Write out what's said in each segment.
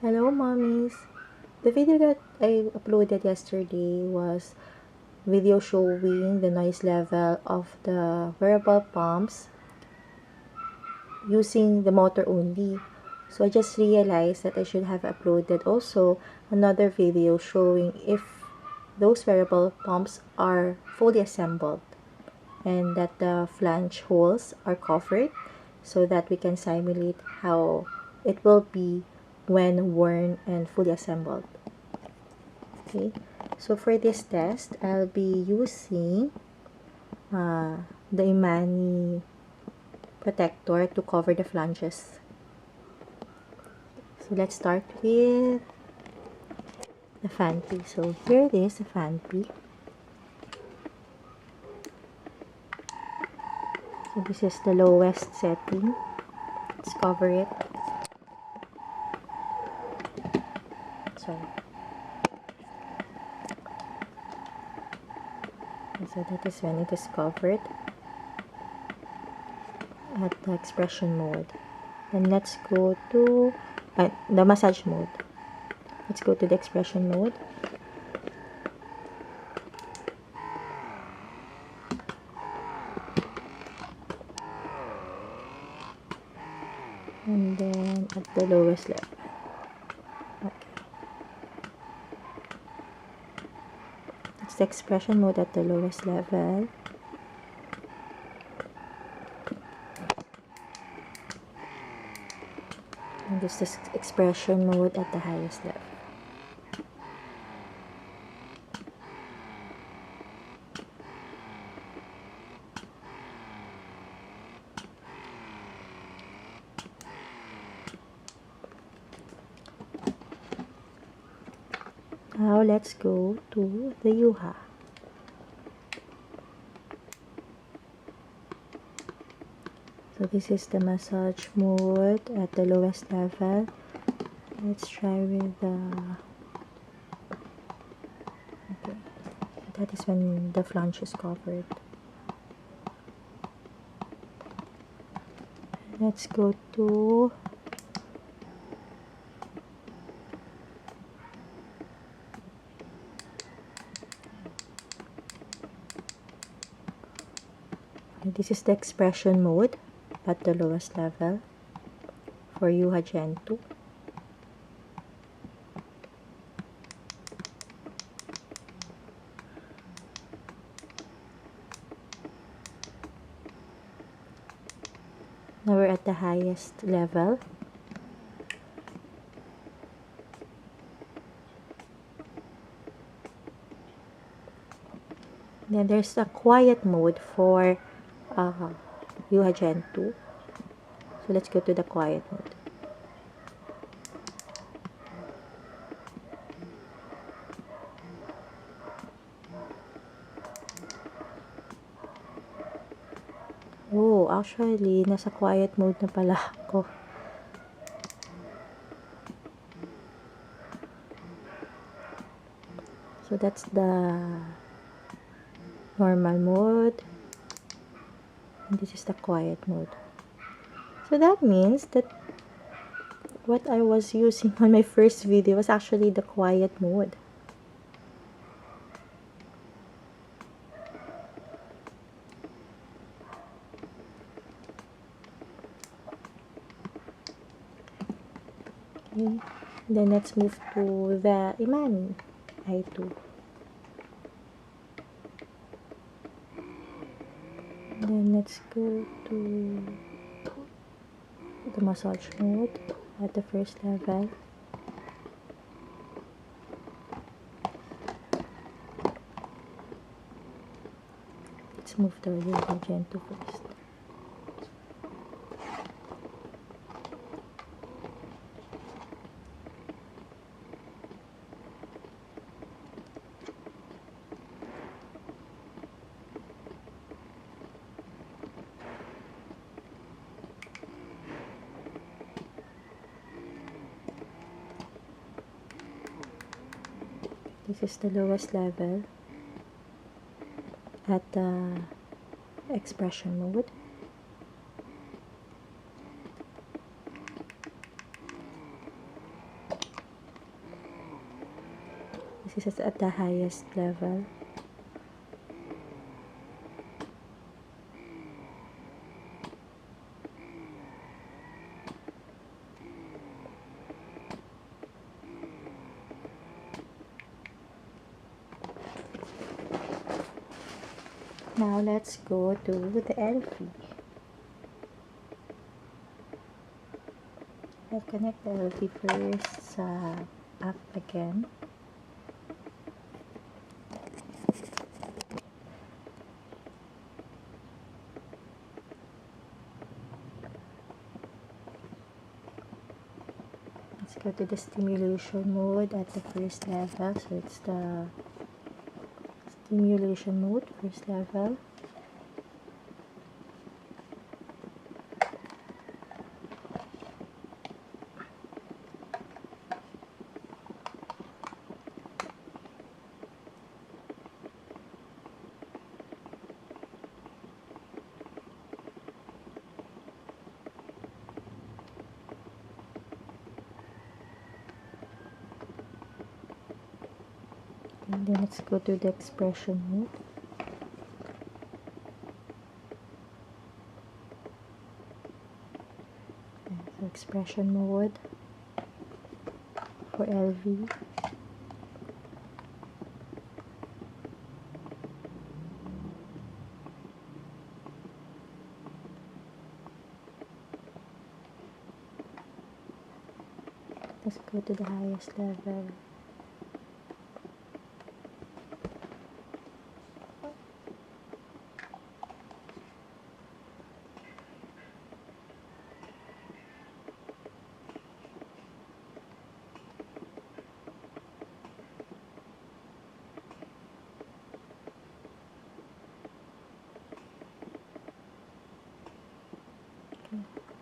Hello, mommies. The video that I uploaded yesterday was video showing the noise level of the wearable pumps using the motor only. So I just realized that I should have uploaded also another video showing if those wearable pumps are fully assembled and that the flange holes are covered so that we can simulate how it will be when worn and fully assembled. Okay, so for this test, I'll be using the Imani protector to cover the flanges. So let's start with the Phanpy. So here it is, the Phanpy. So this is the lowest setting. Let's cover it. Sorry. So that is when it is covered at the expression mode. Then let's go to the massage mode. Let's go to the expression mode. And then at the lowest level. Okay. It's the expression mode at the lowest level. And this is expression mode at the highest level. Now let's go to the Youha. So this is the massage mode at the lowest level. Let's try with the okay. That is when the flange is covered. Let's go to this is the expression mode at the lowest level for Youha Gen 2. Now we're at the highest level. Then there's a quiet mode for Youha Gen 2. So let's go to the quiet mode. Oh, actually, nasa quiet mode na pala ako. So that's the normal mode. And this is the quiet mode. So that means that what I was using on my first video was actually the quiet mode. Okay. Then let's move to the Imani I2. Then let's go to the massage mode at the first level. Let's move to Youha Gen 2 first. This is the lowest level at the expression mode. This is at the highest level. Now let's go to the Elvie. I'll connect the Elvie first sa app again. Let's go to the stimulation mode at the first level. So it's the stimulation mode, first level. And then let's go to the expression mode. So expression mode for Elvie. Let's go to the highest level.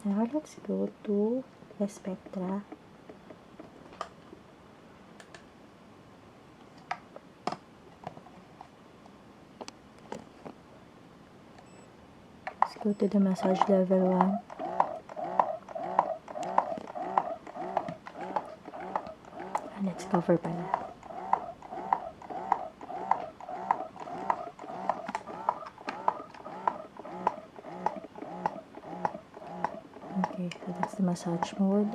Now let's go to the Spectra. Let's go to the massage level 1. And let's cover pala. Okay, so that's the massage mode.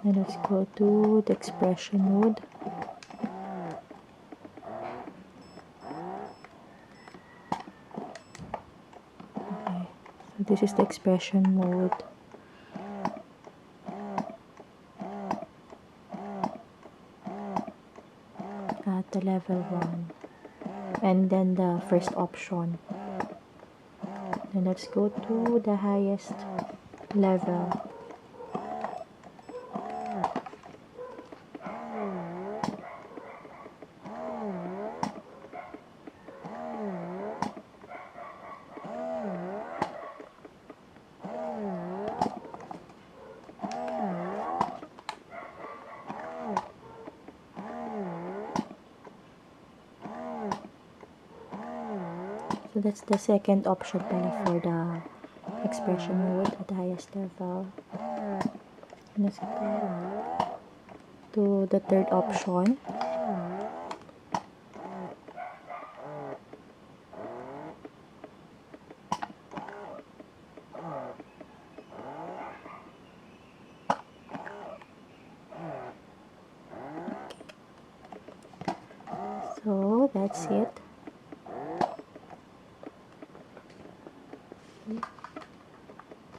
Then let's go to the expression mode. Okay, so this is the expression mode. At the level 1. And then the first option. Then let's go to the highest level. So that's the second option pala for the expression mode at the highest level. And let's go to the third option. So that's it.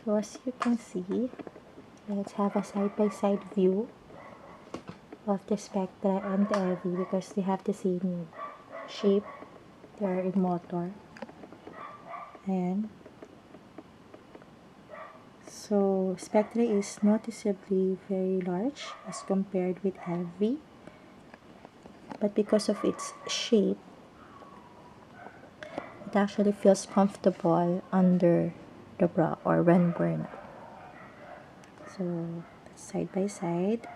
So as you can see, let's have a side-by-side view of the Spectra and the Elvie because they have the same shape. They are in motor. And so Spectra is noticeably very large as compared with Elvie. But because of its shape, it actually feels comfortable under the bra or when worn. So side by side.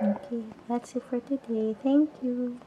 Okay, that's it for today. Thank you.